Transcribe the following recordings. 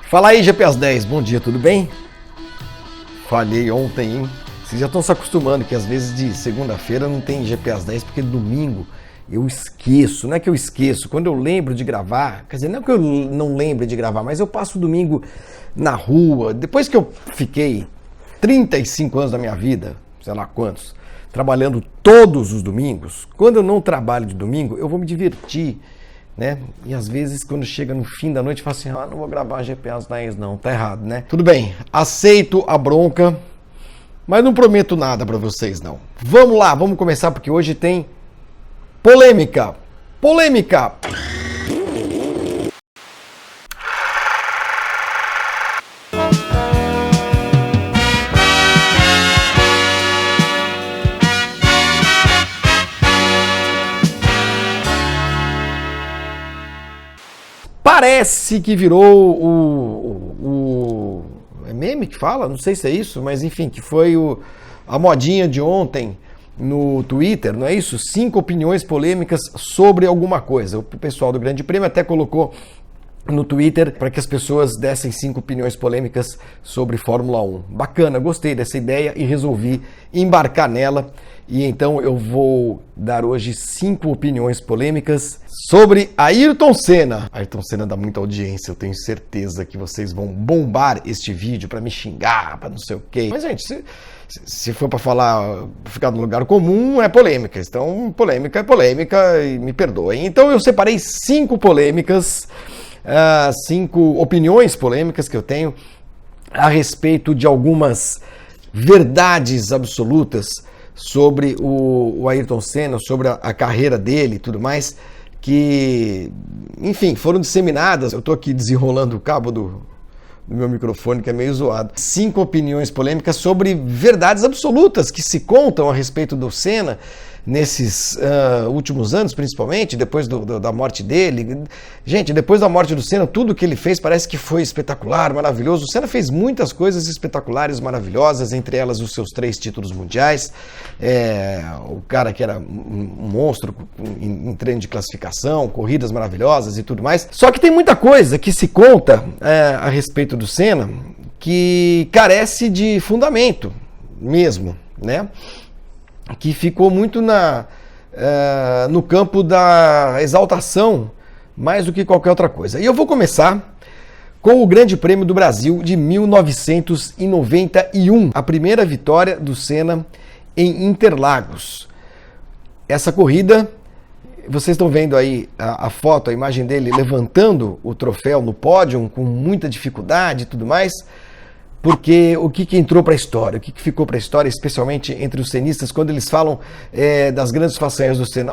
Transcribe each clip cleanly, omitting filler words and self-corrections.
Fala aí, GP às 10, bom dia, tudo bem? Falhei ontem, hein? Vocês já estão se acostumando que às vezes de segunda-feira não tem GP às 10, porque domingo eu esqueço. Não é que eu esqueço, quando eu lembro de gravar, quer dizer, não é que eu não lembro de gravar, mas eu passo o domingo na rua. Depois que eu fiquei 35 anos da minha vida, sei lá quantos, trabalhando todos os domingos, quando eu não trabalho de domingo, eu vou me divertir, né? E às vezes quando chega no fim da noite eu falo assim, não vou gravar GP às 10 não, tá errado, né? Tudo bem, aceito a bronca, mas não prometo nada pra vocês não. Vamos lá, vamos começar porque hoje tem polêmica. Polêmica! Parece que virou é meme que fala? Não sei se é isso, mas enfim, que foi a modinha de ontem no Twitter, não é isso? 5 opiniões polêmicas sobre alguma coisa. O pessoal do Grande Prêmio até colocou no Twitter para que as pessoas dessem 5 opiniões polêmicas sobre Fórmula 1. Bacana, gostei dessa ideia e resolvi embarcar nela. E então eu vou dar hoje 5 opiniões polêmicas sobre Ayrton Senna. Ayrton Senna dá muita audiência, eu tenho certeza que vocês vão bombar este vídeo para me xingar, para não sei o quê. Mas gente, se for para falar, ficar no lugar comum, é polêmica. Então polêmica é polêmica e me perdoem. Então eu separei 5 polêmicas, 5 opiniões polêmicas que eu tenho a respeito de algumas verdades absolutas sobre o Ayrton Senna, sobre a carreira dele e tudo mais, que, enfim, foram disseminadas. Eu estou aqui desenrolando o cabo do meu microfone, que é meio zoado. 5 opiniões polêmicas sobre verdades absolutas que se contam a respeito do Senna nesses últimos anos, principalmente, depois da morte dele. Gente, depois da morte do Senna, tudo que ele fez parece que foi espetacular, maravilhoso. O Senna fez muitas coisas espetaculares, maravilhosas, entre elas os seus 3 títulos mundiais. O cara que era um monstro em treino de classificação, corridas maravilhosas e tudo mais. Só que tem muita coisa que se conta a respeito do Senna que carece de fundamento mesmo, né? Que ficou muito no campo da exaltação, mais do que qualquer outra coisa. E eu vou começar com o Grande Prêmio do Brasil de 1991, a primeira vitória do Senna em Interlagos. Essa corrida, vocês estão vendo aí a foto, a imagem dele levantando o troféu no pódio com muita dificuldade e tudo mais. Porque o que entrou para a história, o que ficou para a história, especialmente entre os cenistas, quando eles falam das grandes façanhas do Senna.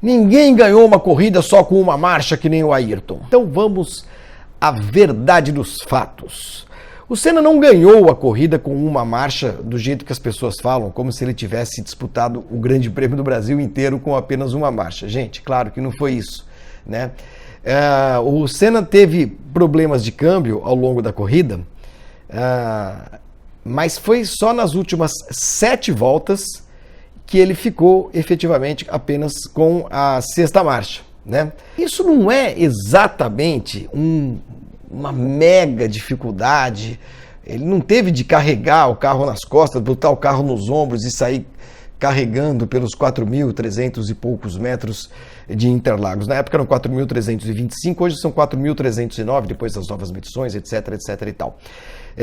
Ninguém ganhou uma corrida só com uma marcha que nem o Ayrton. Então vamos à verdade dos fatos. O Senna não ganhou a corrida com uma marcha do jeito que as pessoas falam, como se ele tivesse disputado o Grande Prêmio do Brasil inteiro com apenas uma marcha. Gente, claro que não foi isso, né? O Senna teve problemas de câmbio ao longo da corrida, mas foi só nas últimas 7 voltas que ele ficou efetivamente apenas com a 6ª marcha, né? Isso não é exatamente uma mega dificuldade. Ele não teve de carregar o carro nas costas, botar o carro nos ombros e sair carregando pelos 4.300 e poucos metros de Interlagos. Na época eram 4.325, hoje são 4.309, depois das novas medições, etc, etc e tal.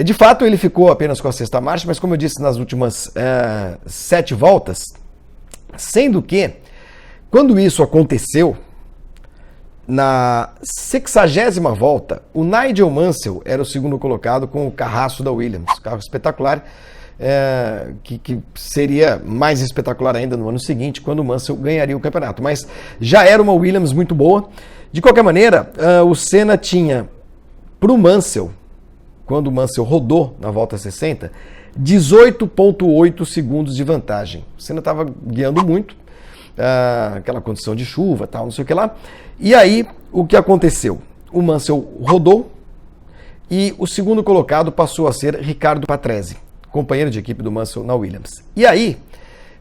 De fato, ele ficou apenas com a 6ª marcha, mas como eu disse, nas últimas 7 voltas, sendo que, quando isso aconteceu, na 60ª volta, o Nigel Mansell era o segundo colocado com o carraço da Williams, carro espetacular, que seria mais espetacular ainda no ano seguinte, quando o Mansell ganharia o campeonato. Mas já era uma Williams muito boa. De qualquer maneira, o Senna tinha, para o Mansell, quando o Mansell rodou na volta 60, 18,8 segundos de vantagem. O Senna estava guiando muito, aquela condição de chuva, tal, não sei o que lá. E aí, o que aconteceu? O Mansell rodou e o segundo colocado passou a ser Riccardo Patrese, companheiro de equipe do Mansell na Williams. E aí,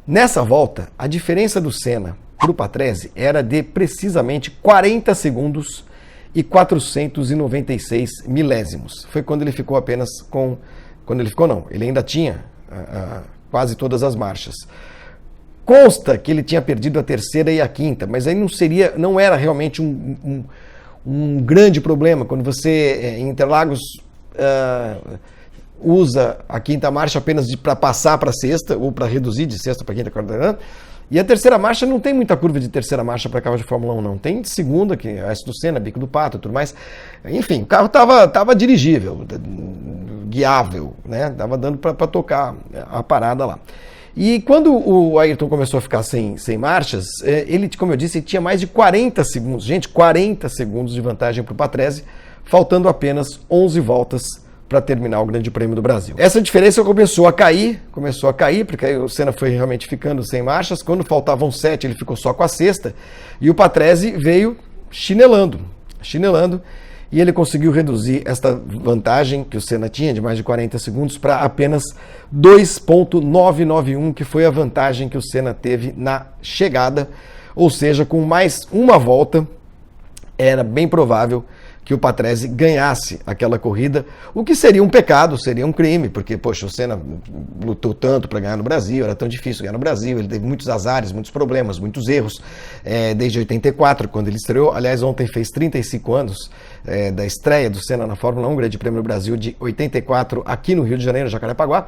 nessa volta, a diferença do Senna para o Patrese era de precisamente 40 segundos e 496 milésimos. Foi quando ele ficou apenas com... Quando ele ficou, não. Ele ainda tinha quase todas as marchas. Consta que ele tinha perdido a terceira e a quinta, mas aí não era realmente um grande problema. Quando você, em Interlagos, usa a quinta marcha apenas para passar para a sexta, ou para reduzir de sexta para quinta, quarta, e a terceira marcha não tem muita curva de terceira marcha para carro de Fórmula 1, não. Tem de segunda, que é a do Senna, Bico do Pato e tudo mais. Enfim, o carro estava dirigível, guiável, né? Dava dando para tocar a parada lá. E quando o Ayrton começou a ficar sem marchas, ele, como eu disse, tinha mais de 40 segundos. Gente, 40 segundos de vantagem para o Patrese, faltando apenas 11 voltas para terminar o Grande Prêmio do Brasil. Essa diferença começou a cair, porque aí o Senna foi realmente ficando sem marchas. Quando faltavam 7, ele ficou só com a sexta, e o Patrese veio chinelando, e ele conseguiu reduzir esta vantagem que o Senna tinha de mais de 40 segundos para apenas 2,991, que foi a vantagem que o Senna teve na chegada, ou seja, com mais uma volta, era bem provável que o Patrese ganhasse aquela corrida, o que seria um pecado, seria um crime, porque, poxa, o Senna lutou tanto para ganhar no Brasil, era tão difícil ganhar no Brasil, ele teve muitos azares, muitos problemas, muitos erros, desde 84, quando ele estreou. Aliás, ontem fez 35 anos da estreia do Senna na Fórmula 1, Grande Prêmio do Brasil de 84, aqui no Rio de Janeiro, Jacarepaguá.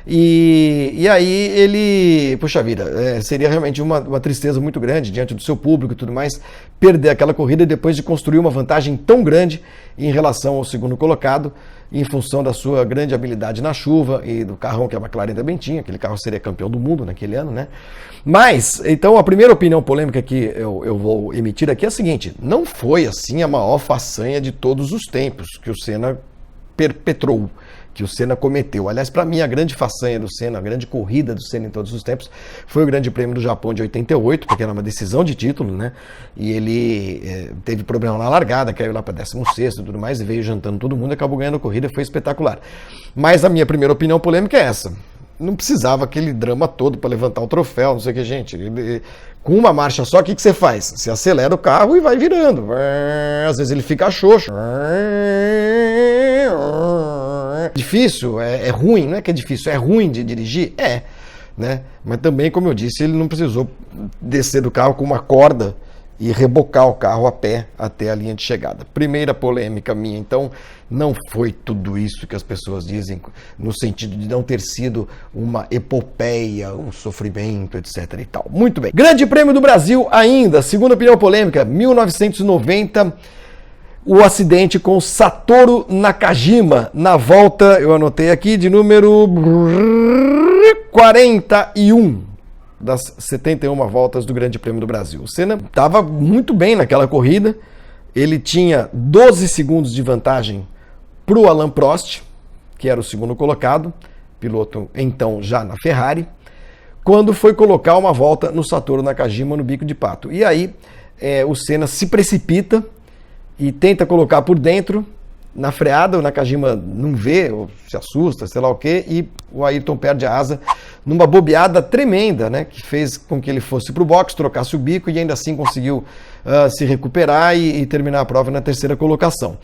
E aí ele, puxa vida, seria realmente uma tristeza muito grande diante do seu público e tudo mais, perder aquela corrida depois de construir uma vantagem tão grande em relação ao segundo colocado, em função da sua grande habilidade na chuva e do carrão que a McLaren também tinha. Aquele carro seria campeão do mundo naquele ano, né? Mas, então, a primeira opinião polêmica que eu vou emitir aqui é a seguinte: não foi assim a maior façanha de todos os tempos que o Senna perpetrou, que o Senna cometeu. Aliás, para mim, a grande façanha do Senna, a grande corrida do Senna em todos os tempos, foi o Grande Prêmio do Japão de 88, porque era uma decisão de título, né? E ele teve problema na largada, caiu lá para 16º e tudo mais, e veio jantando todo mundo, acabou ganhando a corrida, foi espetacular. Mas a minha primeira opinião polêmica é essa: não precisava aquele drama todo para levantar o troféu, não sei o que, gente. Com uma marcha só, o que você faz? Você acelera o carro e vai virando. Às vezes ele fica xoxo. Difícil, é ruim, não é que é difícil, é ruim de dirigir? Né? Mas também, como eu disse, ele não precisou descer do carro com uma corda e rebocar o carro a pé até a linha de chegada. Primeira polêmica minha, então, não foi tudo isso que as pessoas dizem, no sentido de não ter sido uma epopeia, um sofrimento, etc. e tal. Muito bem. Grande Prêmio do Brasil ainda, segunda opinião polêmica, 1990, o acidente com Satoru Nakajima, na volta, eu anotei aqui, de número 41. Das 71 voltas do Grande Prêmio do Brasil. O Senna estava muito bem naquela corrida, ele tinha 12 segundos de vantagem para o Alain Prost, que era o segundo colocado, piloto então já na Ferrari, quando foi colocar uma volta no Satoru Nakajima no Bico de Pato. E aí o Senna se precipita e tenta colocar por dentro, na freada, o Nakajima não vê, ou se assusta, sei lá o quê, e o Ayrton perde a asa numa bobeada tremenda, né, que fez com que ele fosse para o box, trocasse o bico e ainda assim conseguiu se recuperar e terminar a prova na terceira colocação.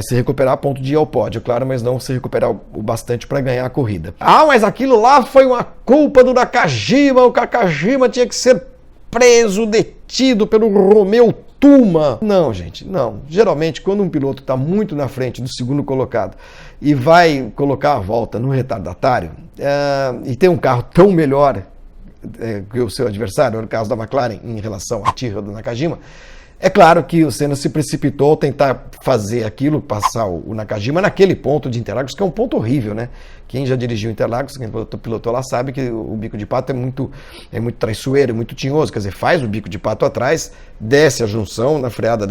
Se recuperar a ponto de ir ao pódio, claro, mas não se recuperar o bastante para ganhar a corrida. Ah, mas aquilo lá foi uma culpa do Nakajima, o Nakajima tinha que ser preso, detido pelo Romeu Tuma. Não, gente, não. Geralmente, quando um piloto está muito na frente do segundo colocado e vai colocar a volta no retardatário e tem um carro tão melhor que o seu adversário, no caso da McLaren, em relação à Tyrrell do Nakajima, é claro que o Senna se precipitou ao tentar fazer aquilo, passar o Nakajima naquele ponto de Interlagos, que é um ponto horrível, né? Quem já dirigiu Interlagos, quem pilotou lá, sabe que o bico de pato é muito traiçoeiro, muito tinhoso. Quer dizer, faz o bico de pato atrás, desce a junção, na freada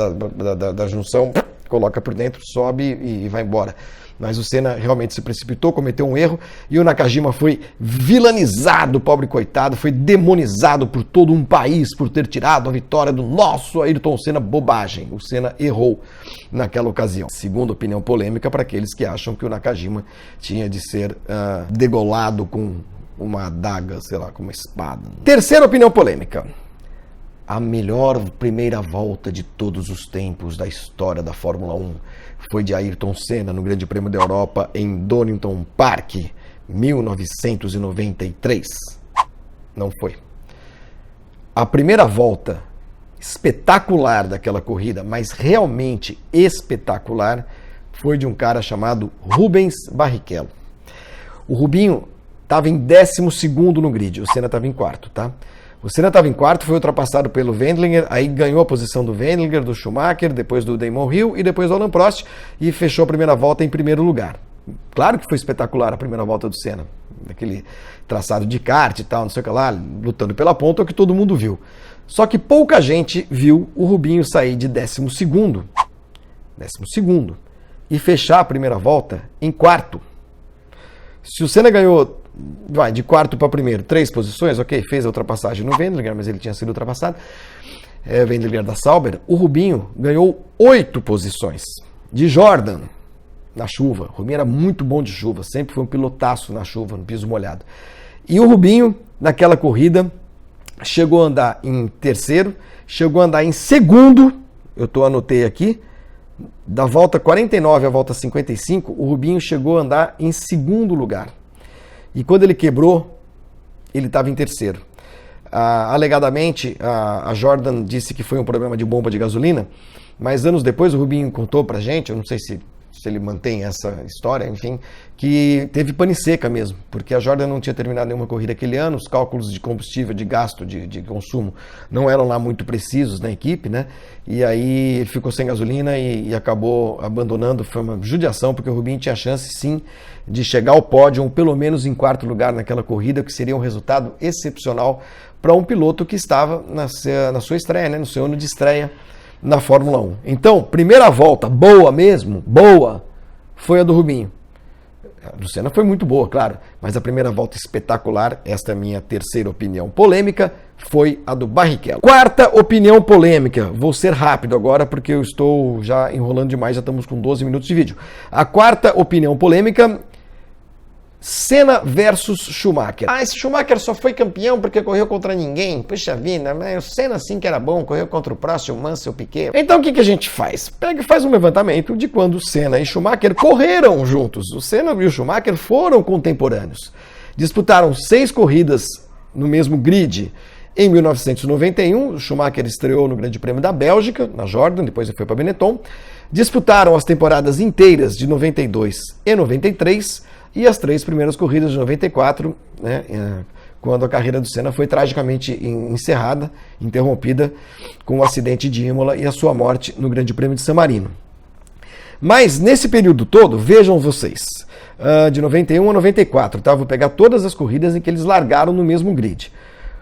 da junção, coloca por dentro, sobe e vai embora. Mas o Senna realmente se precipitou, cometeu um erro, e o Nakajima foi vilanizado, pobre coitado, foi demonizado por todo um país por ter tirado a vitória do nosso Ayrton Senna. Bobagem, o Senna errou naquela ocasião. Segunda opinião polêmica para aqueles que acham que o Nakajima tinha de ser degolado com uma adaga, sei lá, com uma espada. Terceira opinião polêmica. A melhor primeira volta de todos os tempos da história da Fórmula 1 foi de Ayrton Senna no Grande Prêmio da Europa em Donington Park, 1993. Não foi. A primeira volta espetacular daquela corrida, mas realmente espetacular, foi de um cara chamado Rubens Barrichello. O Rubinho estava em 12º no grid, o Senna estava em quarto, tá? O Senna estava em quarto, foi ultrapassado pelo Wendlinger, aí ganhou a posição do Wendlinger, do Schumacher, depois do Damon Hill e depois do Alain Prost e fechou a primeira volta em primeiro lugar. Claro que foi espetacular a primeira volta do Senna, aquele traçado de kart e tal, não sei o que lá, lutando pela ponta, é o que todo mundo viu. Só que pouca gente viu o Rubinho sair de 12º e fechar a primeira volta em quarto. Se o Senna ganhou de quarto para primeiro, 3 posições, ok, fez a ultrapassagem no Wendlinger, mas ele tinha sido ultrapassado, Wendlinger da Sauber, o Rubinho ganhou 8 posições. De Jordan, na chuva, o Rubinho era muito bom de chuva, sempre foi um pilotaço na chuva, no piso molhado. E o Rubinho, naquela corrida, chegou a andar em terceiro, chegou a andar em segundo, anotei aqui, da volta 49 à volta 55, o Rubinho chegou a andar em segundo lugar. E quando ele quebrou, ele estava em terceiro. Alegadamente, a Jordan disse que foi um problema de bomba de gasolina, mas anos depois o Rubinho contou pra gente, eu não sei se ele mantém essa história, enfim, que teve pane seca mesmo, porque a Jordan não tinha terminado nenhuma corrida aquele ano, os cálculos de combustível, de gasto, de consumo, não eram lá muito precisos na equipe, né? E aí ele ficou sem gasolina e acabou abandonando, foi uma judiação, porque o Rubinho tinha chance, sim, de chegar ao pódio, ou pelo menos em quarto lugar naquela corrida, que seria um resultado excepcional para um piloto que estava na sua estreia, né? No seu ano de estreia na Fórmula 1. Então, primeira volta, boa mesmo, boa, foi a do Rubinho. A do Senna foi muito boa, claro, mas a primeira volta espetacular, esta é a minha terceira opinião polêmica, foi a do Barrichello. Quarta opinião polêmica, vou ser rápido agora porque eu estou já enrolando demais, já estamos com 12 minutos de vídeo. A quarta opinião polêmica, Senna versus Schumacher. Esse Schumacher só foi campeão porque correu contra ninguém. Puxa vida, mas o Senna sim que era bom, correu contra o Prost, o Mansell, o Piquet. Então o que a gente faz? Pega e faz um levantamento de quando Senna e Schumacher correram juntos. O Senna e o Schumacher foram contemporâneos. Disputaram 6 corridas no mesmo grid. Em 1991, o Schumacher estreou no Grande Prêmio da Bélgica, na Jordan, depois ele foi para Benetton. Disputaram as temporadas inteiras de 92 e 93 e as 3 primeiras corridas de 94, né, quando a carreira do Senna foi tragicamente encerrada, interrompida com o acidente de Imola e a sua morte no Grande Prêmio de San Marino. Mas nesse período todo, vejam vocês, de 91 a 94, tá? Vou pegar todas as corridas em que eles largaram no mesmo grid.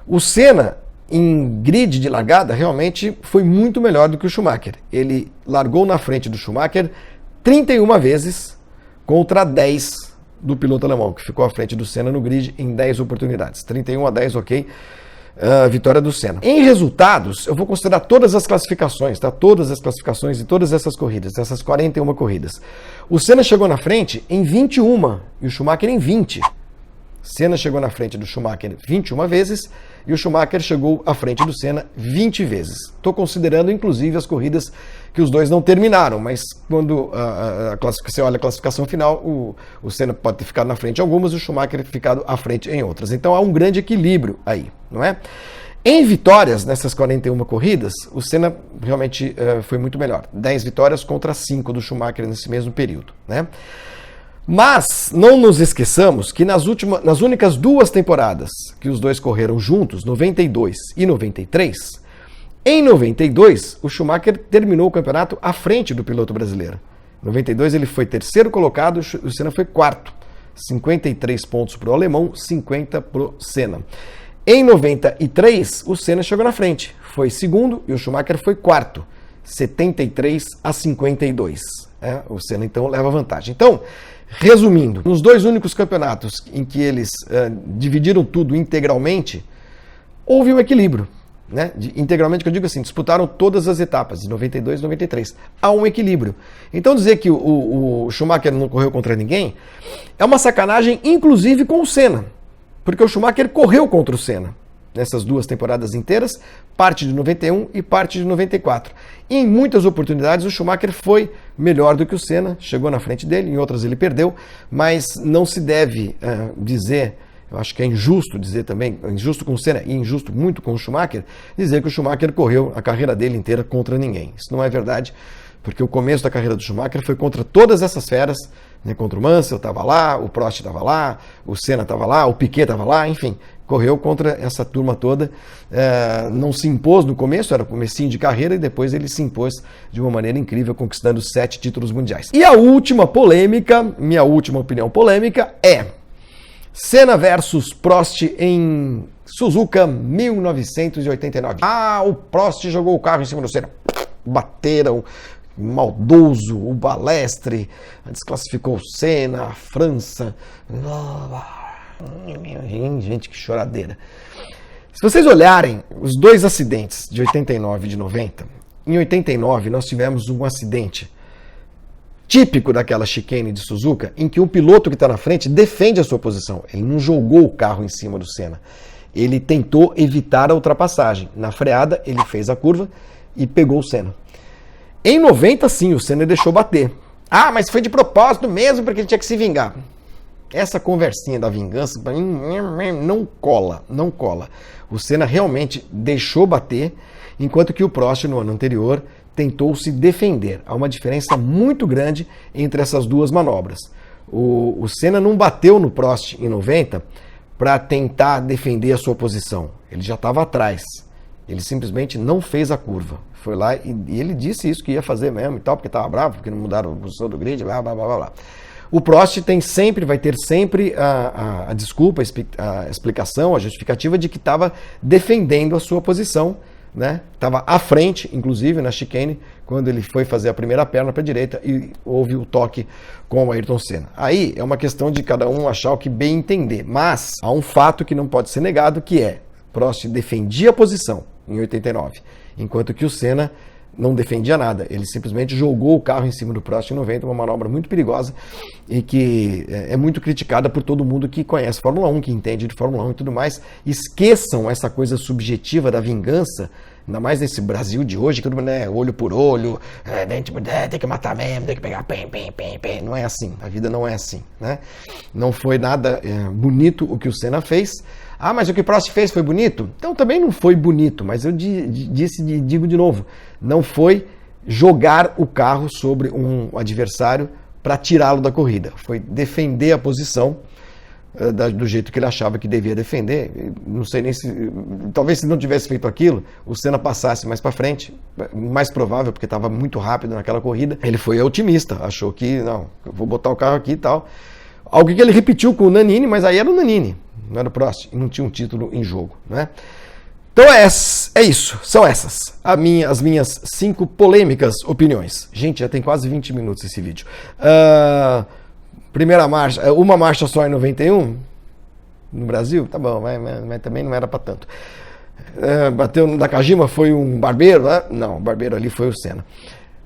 O Senna, em grid de largada, realmente foi muito melhor do que o Schumacher. Ele largou na frente do Schumacher 31 vezes contra 10 do piloto alemão, que ficou à frente do Senna no grid em 10 oportunidades. 31-10, ok. Vitória do Senna. Em resultados, eu vou considerar todas as classificações, tá? Todas as classificações de todas essas corridas, essas 41 corridas. O Senna chegou na frente em 21 e o Schumacher em 20. Senna chegou na frente do Schumacher 21 vezes e o Schumacher chegou à frente do Senna 20 vezes. Estou considerando, inclusive, as corridas que os dois não terminaram, mas quando você olha a classificação final, o Senna pode ter ficado na frente em algumas e o Schumacher ter ficado à frente em outras. Então há um grande equilíbrio aí, não é? Em vitórias, nessas 41 corridas, o Senna realmente foi muito melhor. 10 vitórias contra 5 do Schumacher nesse mesmo período, né? Mas não nos esqueçamos que nas únicas 2 temporadas que os dois correram juntos, 92 e 93, em 92 o Schumacher terminou o campeonato à frente do piloto brasileiro. Em 92 ele foi terceiro colocado, o Senna foi quarto. 53 pontos para o alemão, 50 para o Senna. Em 93 o Senna chegou na frente, foi segundo e o Schumacher foi quarto. 73-52. O Senna então leva vantagem. Então, resumindo, nos 2 únicos campeonatos em que eles dividiram tudo integralmente, houve um equilíbrio. Né? Integralmente, que eu digo assim, disputaram todas as etapas, de 92 e 93. Há um equilíbrio. Então dizer que o Schumacher não correu contra ninguém é uma sacanagem, inclusive com o Senna. Porque o Schumacher correu contra o Senna. nessas duas temporadas inteiras, parte de 91 e parte de 94. E em muitas oportunidades o Schumacher foi melhor do que o Senna, chegou na frente dele, em outras ele perdeu, mas não se deve dizer, eu acho que é injusto dizer também, injusto com o Senna e injusto muito com o Schumacher, dizer que o Schumacher correu a carreira dele inteira contra ninguém. Isso não é verdade, porque o começo da carreira do Schumacher foi contra todas essas feras, né? Contra o Mansell estava lá, o Prost estava lá, o Senna estava lá, o Piquet estava lá, enfim, correu contra essa turma toda, não se impôs no começo, era o comecinho de carreira, e depois ele se impôs de uma maneira incrível, conquistando 7 títulos mundiais. E a última polêmica, minha última opinião polêmica, é Senna versus Prost em Suzuka 1989. O Prost jogou o carro em cima do Senna, bateram, maldoso, o Balestre desclassificou o Senna, a França. Gente, que choradeira. Se vocês olharem os dois acidentes de 89 e de 90, em 89 nós tivemos um acidente típico daquela chicane de Suzuka, em que o piloto que está na frente defende a sua posição. Ele não jogou o carro em cima do Senna. Ele tentou evitar a ultrapassagem. Na freada, ele fez a curva e pegou o Senna. Em 90, sim, o Senna deixou bater. Mas foi de propósito mesmo, porque ele tinha que se vingar. Essa conversinha da vingança, para mim, não cola, não cola. O Senna realmente deixou bater, enquanto que o Prost, no ano anterior, tentou se defender. Há uma diferença muito grande entre essas duas manobras. O Senna não bateu no Prost em 90 para tentar defender a sua posição. Ele já estava atrás. Ele simplesmente não fez a curva. Foi lá e ele disse isso que ia fazer mesmo e tal, porque estava bravo, porque não mudaram a posição do grid, blá, blá, blá, blá, blá. O Prost vai ter sempre a desculpa, a explicação, a justificativa de que estava defendendo a sua posição, né? Estava à frente, inclusive, na chicane, quando ele foi fazer a primeira perna para a direita e houve o toque com o Ayrton Senna. Aí é uma questão de cada um achar o que bem entender, mas há um fato que não pode ser negado, que é Prost defendia a posição em 89, enquanto que o Senna não defendia nada. Ele simplesmente jogou o carro em cima do Prost em 90, uma manobra muito perigosa e que é muito criticada por todo mundo que conhece Fórmula 1, que entende de Fórmula 1 e tudo mais. Esqueçam essa coisa subjetiva da vingança, ainda mais nesse Brasil de hoje, que todo mundo, né, olho por olho, tem que matar mesmo, tem que pegar, pem. Não é assim, a vida não é assim, né? Não foi nada bonito o que o Senna fez. Mas o que o Prost fez foi bonito? Então também não foi bonito, mas eu digo de novo, não foi jogar o carro sobre um adversário para tirá-lo da corrida. Foi defender a posição do jeito que ele achava que devia defender. Não sei nem se... Talvez se não tivesse feito aquilo, o Senna passasse mais para frente, mais provável, porque estava muito rápido naquela corrida. Ele foi otimista, achou que, não, eu vou botar o carro aqui e tal. Algo que ele repetiu com o Nannini, mas aí era o Nannini, não era o Prost, e não tinha um título em jogo, né? Então é isso, são essas as minhas 5 polêmicas opiniões. Gente, já tem quase 20 minutos esse vídeo. Primeira marcha, uma marcha só em 91 no Brasil, tá bom, mas também não era para tanto. Bateu no Nakajima, foi um Barbeiro, né? Não, o Barbeiro ali foi o Senna.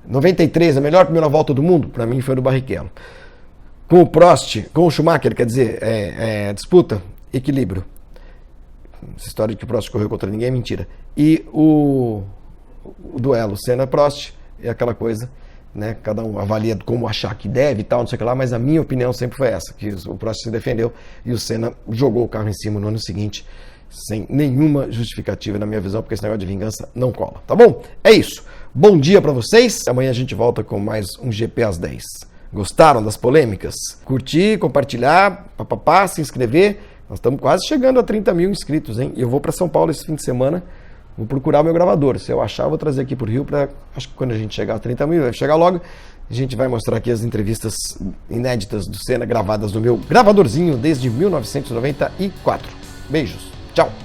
93, a melhor primeira volta do mundo, para mim foi do Barrichello. Com o Prost, com o Schumacher, quer dizer, disputa, equilíbrio. Essa história de que o Prost correu contra ninguém é mentira. E o duelo Senna-Prost é aquela coisa, né? Cada um avalia como achar que deve e tal, não sei o que lá, mas a minha opinião sempre foi essa, que o Prost se defendeu e o Senna jogou o carro em cima no ano seguinte, sem nenhuma justificativa na minha visão, porque esse negócio de vingança não cola, tá bom? É isso. Bom dia pra vocês. Amanhã a gente volta com mais um GP às 10. Gostaram das polêmicas? Curtir, compartilhar, se inscrever. Nós estamos quase chegando a 30 mil inscritos, hein? E eu vou para São Paulo esse fim de semana, vou procurar o meu gravador. Se eu achar, eu vou trazer aqui para o Rio, acho que quando a gente chegar a 30 mil, vai chegar logo, a gente vai mostrar aqui as entrevistas inéditas do Senna gravadas no meu gravadorzinho desde 1994. Beijos, tchau!